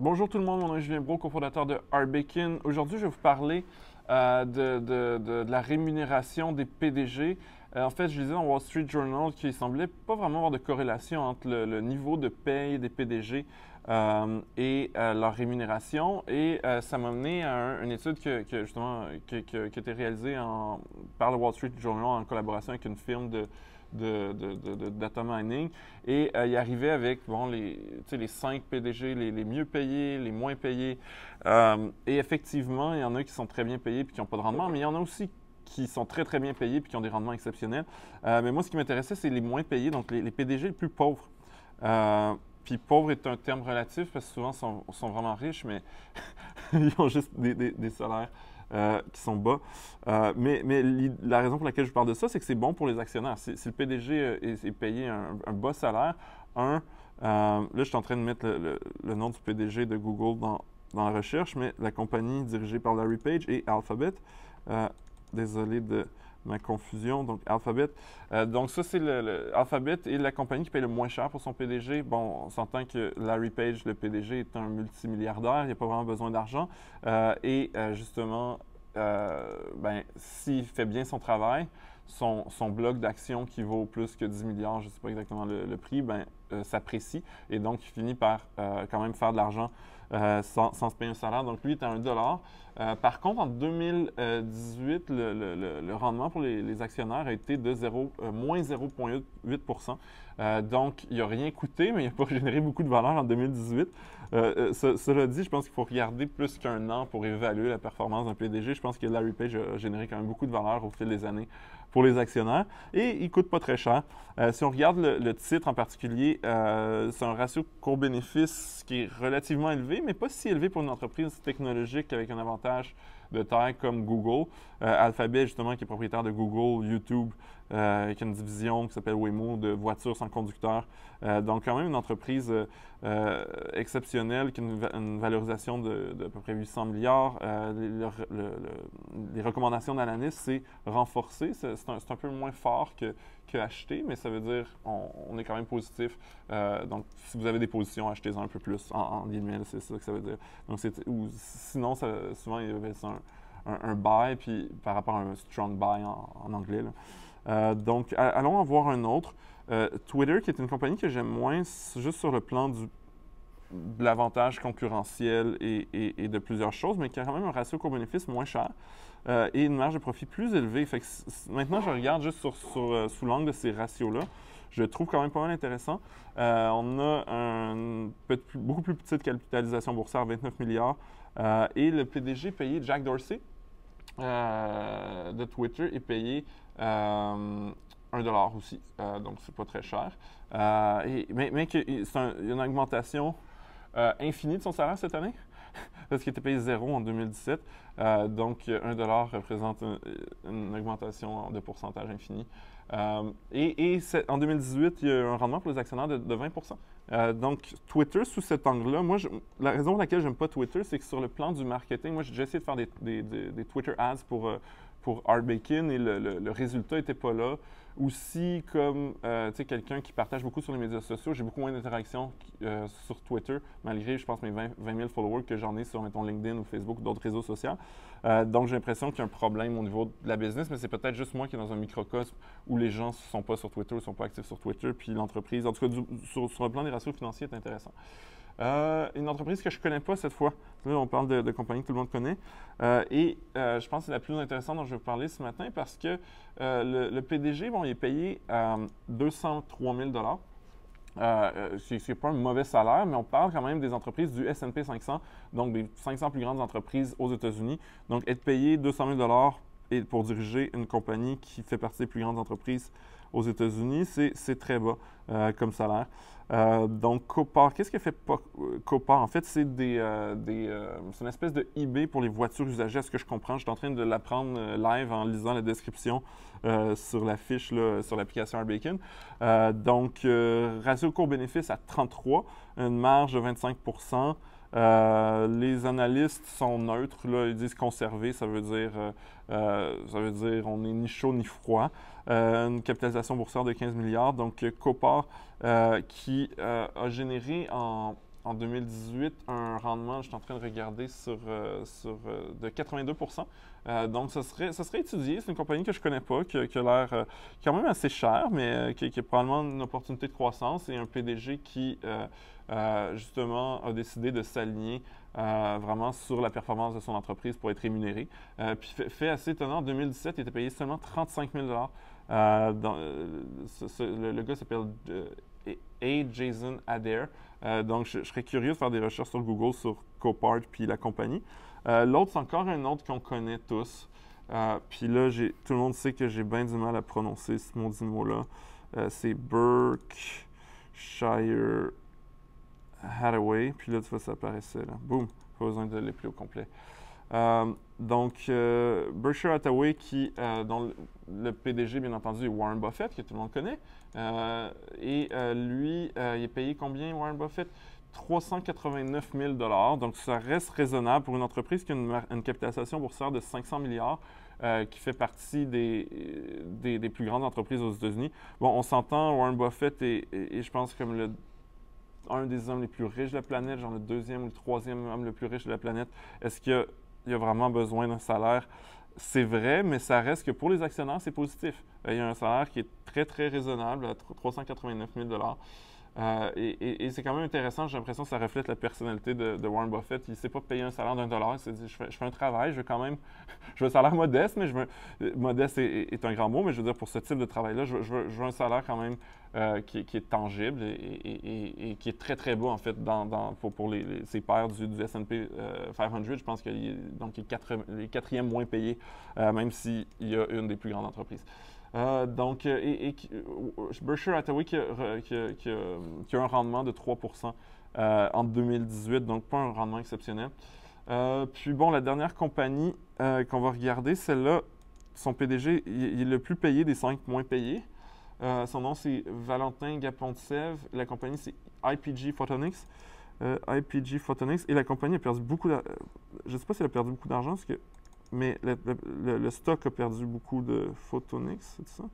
Bonjour tout le monde, mon nom est Julien Brault, cofondateur de Arbekin. Aujourd'hui, je vais vous parler de la rémunération des PDG. En fait, je lisais dans Wall Street Journal qu'il semblait pas vraiment avoir de corrélation entre le niveau de paye des PDG et leur rémunération. Et ça m'a mené à une étude justement, qui a été réalisée par le Wall Street Journal en collaboration avec une firme de data mining. Et il arrivait avec bon, les 5 PDG les mieux payés, les moins payés. Et effectivement, il y en a qui sont très bien payés et qui n'ont pas de rendement, mais il y en a aussi qui sont très, très bien payés et qui ont des rendements exceptionnels. Mais moi, ce qui m'intéressait, c'est les moins payés, donc les PDG les plus pauvres. Puis pauvre est un terme relatif parce que souvent, sont vraiment riches, mais ils ont juste des salaires qui sont bas. Mais la raison pour laquelle je parle de ça, c'est que c'est bon pour les actionnaires. Si le PDG est payé un bas salaire, là, je suis en train de mettre le nom du PDG de Google dans la recherche, mais la compagnie dirigée par Larry Page et Alphabet. Désolé de ma confusion. Donc, Alphabet. Donc, ça, c'est Alphabet est la compagnie qui paye le moins cher pour son PDG. Bon, on s'entend que Larry Page, le PDG, est un multimilliardaire. Il n'a pas vraiment besoin d'argent. Justement, s'il fait bien son travail, son bloc d'actions qui vaut plus que 10 milliards, je ne sais pas exactement le prix, s'apprécie. Et donc, il finit par quand même faire de l'argent sans se payer un salaire. Donc, lui, il est à 1 dollar. Par contre, en 2018, le rendement pour les actionnaires a été de moins 0,8 donc, il n'a rien coûté, mais il n'a pas généré beaucoup de valeur en 2018. Cela dit, je pense qu'il faut regarder plus qu'un an pour évaluer la performance d'un PDG. Je pense que Larry Page a généré quand même beaucoup de valeur au fil des années pour les actionnaires et il ne coûte pas très cher. Si on regarde le titre en particulier, c'est un ratio court-bénéfice qui est relativement élevé, mais pas si élevé pour une entreprise technologique avec un avantage de taille comme Google. Alphabet, justement, qui est propriétaire de Google, YouTube, qui a une division qui s'appelle Waymo de voitures sans conducteur. Donc, quand même une entreprise exceptionnelle qui a une valorisation de à peu près 800 milliards. Les recommandations d'analyse, c'est renforcer. C'est un peu moins fort que acheter, mais ça veut dire on est quand même positif. Donc, si vous avez des positions, achetez-en un peu plus en guillemets, c'est ça que ça veut dire. Donc, sinon, souvent, il y avait un buy, puis par rapport à un strong buy en anglais. Donc, allons en voir un autre. Twitter, qui est une compagnie que j'aime moins, juste sur le plan de l'avantage concurrentiel et de plusieurs choses, mais qui a quand même un ratio court-bénéfice moins cher et une marge de profit plus élevée. Fait que maintenant, je regarde juste sous l'angle de ces ratios-là. Je le trouve quand même pas mal intéressant. On a beaucoup plus petite capitalisation boursière, 29 milliards. Et le PDG payé, Jack Dorsey, de Twitter, est payé 1 dollar aussi. Donc, c'est pas très cher. Mais il y a une augmentation infinie de son salaire cette année, parce qu'il était payé 0 en 2017. Donc, 1 dollar représente une augmentation de pourcentage infini. En 2018, il y a eu un rendement pour les actionnaires de 20 donc, Twitter, sous cet angle-là, la raison pour laquelle j'aime pas Twitter, c'est que sur le plan du marketing, moi, j'ai déjà essayé de faire des Twitter ads pour Arbekin et le résultat n'était pas là. Aussi, comme quelqu'un qui partage beaucoup sur les médias sociaux, j'ai beaucoup moins d'interactions sur Twitter, malgré, je pense, mes 20 000 followers que j'en ai sur, mettons, LinkedIn ou Facebook ou d'autres réseaux sociaux. Donc, j'ai l'impression qu'il y a un problème au niveau de la business, mais c'est peut-être juste moi qui est dans un microcosme où les gens ne sont pas sur Twitter, ne sont pas actifs sur Twitter, puis l'entreprise, en tout cas, sur le plan des ratios financiers, est intéressant. Une entreprise que je ne connais pas cette fois. Là, on parle de compagnies que tout le monde connaît. Je pense que c'est la plus intéressante dont je vais vous parler ce matin parce que le PDG, il est payé 203 000 ce n'est pas un mauvais salaire, mais on parle quand même des entreprises du S&P 500, donc des 500 plus grandes entreprises aux États-Unis. Donc, être payé 200 000 et pour diriger une compagnie qui fait partie des plus grandes entreprises aux États-Unis, c'est très bas comme salaire. Donc, Copart, qu'est-ce que fait Copart? En fait, c'est une espèce de eBay pour les voitures usagées, à ce que je comprends. Je suis en train de l'apprendre live en lisant la description sur la fiche, là, sur l'application Arbekin. Donc, ratio court-bénéfice à 33, une marge de 25 les analystes sont neutres, là, ils disent conserver, ça veut dire on n'est ni chaud ni froid. Une capitalisation boursière de 15 milliards. Donc, Copart qui a généré en 2018 un rendement, je suis en train de regarder, de 82 donc, ça serait étudié. C'est une compagnie que je ne connais pas, qui a l'air quand même assez chère, mais qui a probablement une opportunité de croissance et un PDG qui, justement, a décidé de s'aligner vraiment sur la performance de son entreprise pour être rémunéré. Puis, fait assez étonnant, en 2017, il était payé seulement 35 000 le gars s'appelle A. Jason Adair. Donc, je serais curieux de faire des recherches sur Google sur Copart puis la compagnie. L'autre, c'est encore un autre qu'on connaît tous. Puis là, tout le monde sait que j'ai bien du mal à prononcer ce maudit mot-là. C'est Berkshire Hathaway. Puis là, tu vois, ça apparaissait là. Boum! Pas besoin de l'appeler au complet. Berkshire Hathaway, dont le PDG, bien entendu, est Warren Buffett, que tout le monde connaît. Lui, il est payé combien, Warren Buffett? 389 000 $. Donc, ça reste raisonnable pour une entreprise qui a une capitalisation boursière de 500 milliards, qui fait partie des plus grandes entreprises aux États-Unis. Bon, on s'entend, Warren Buffett est, je pense, comme un des hommes les plus riches de la planète, genre le deuxième ou le troisième homme le plus riche de la planète. Est-ce qu'il y a vraiment besoin d'un salaire? C'est vrai, mais ça reste que pour les actionnaires, c'est positif. Il y a un salaire qui est très, très raisonnable, à 389 000 $. Et c'est quand même intéressant, j'ai l'impression que ça reflète la personnalité de Warren Buffett. Il ne s'est pas payé un salaire d'$, il s'est dit, je fais un travail, je veux quand même, je veux un salaire modeste, mais modeste est un grand mot, mais je veux dire, pour ce type de travail-là, je veux un salaire quand même qui est tangible et qui est très, très bas, en fait, pour ses pairs du S&P 500. Je pense qu'il est les quatrièmes moins payés, même s'il y a une des plus grandes entreprises. Berkshire Hathaway qui a un rendement de 3 en 2018, donc pas un rendement exceptionnel. Puis bon, la dernière compagnie qu'on va regarder, celle-là, son PDG, il est le plus payé des 5 moins payés. Son nom, c'est Valentin Gapontsev. La compagnie, c'est IPG Photonics. Et la compagnie a perdu beaucoup d'argent. Je ne sais pas si elle a perdu beaucoup d'argent, mais le stock a perdu beaucoup de Photonics, c'est ça?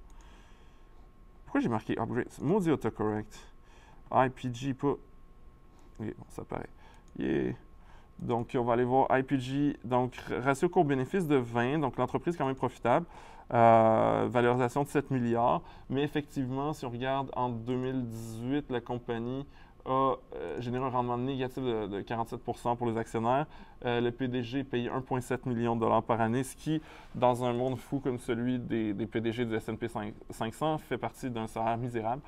Pourquoi j'ai marqué upgrade? Maudit autocorrect. IPG, pas... Oui, bon, ça paraît. Yeah. Donc, on va aller voir IPG. Donc, ratio court-bénéfice de 20. Donc, l'entreprise est quand même profitable. Valorisation de 7 milliards. Mais effectivement, si on regarde en 2018, la compagnie a généré un rendement négatif de 47 pour les actionnaires. Le PDG payé 1,7 million de dollars par année, ce qui, dans un monde fou comme celui des PDG du S&P 500, fait partie d'un salaire misérable.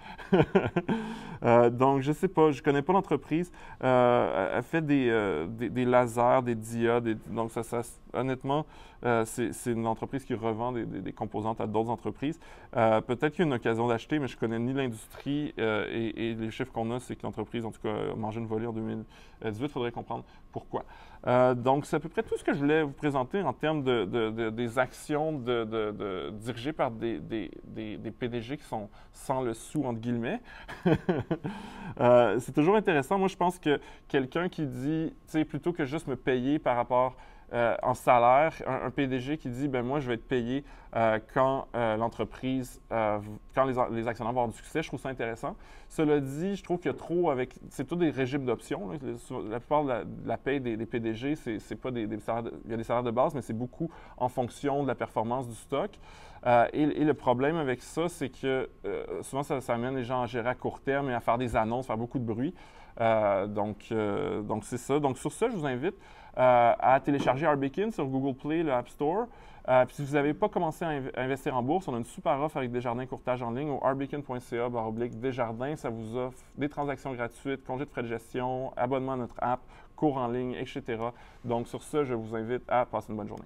Donc, je ne sais pas, je ne connais pas l'entreprise. Elle fait des lasers, des diodes. Donc, honnêtement, c'est une entreprise qui revend des composantes à d'autres entreprises. Peut-être qu'il y a une occasion d'acheter, mais je ne connais ni l'industrie et les chiffres qu'on a, c'est que l'entreprise, en tout cas, a mangé une volée en 2018. Il faudrait comprendre pourquoi. Donc, c'est à peu près tout ce que je voulais vous présenter en termes des actions dirigées par des PDG qui sont sans le sou, entre guillemets. C'est toujours intéressant. Moi, je pense que quelqu'un qui dit, tu sais, plutôt que juste me payer par rapport en salaire, un PDG qui dit, ben moi, je vais être payé quand l'entreprise, quand les actionnaires vont avoir du succès, je trouve ça intéressant. Cela dit, je trouve qu'il y a trop c'est tous des régimes d'options. La plupart de la paye des PDG, c'est pas des salaires il y a des salaires de base, mais c'est beaucoup en fonction de la performance du stock. Et le problème avec ça, c'est que souvent, ça amène les gens à gérer à court terme et à faire des annonces, faire beaucoup de bruit. Donc c'est ça. Donc, sur ça, je vous invite à télécharger Arbekin sur Google Play, le App Store. Puis si vous n'avez pas commencé à investir en bourse, on a une super offre avec Desjardins Courtage en ligne au arbekin.ca/Desjardins. Ça vous offre des transactions gratuites, congé de frais de gestion, abonnement à notre app, cours en ligne, etc. Donc sur ça, je vous invite à passer une bonne journée.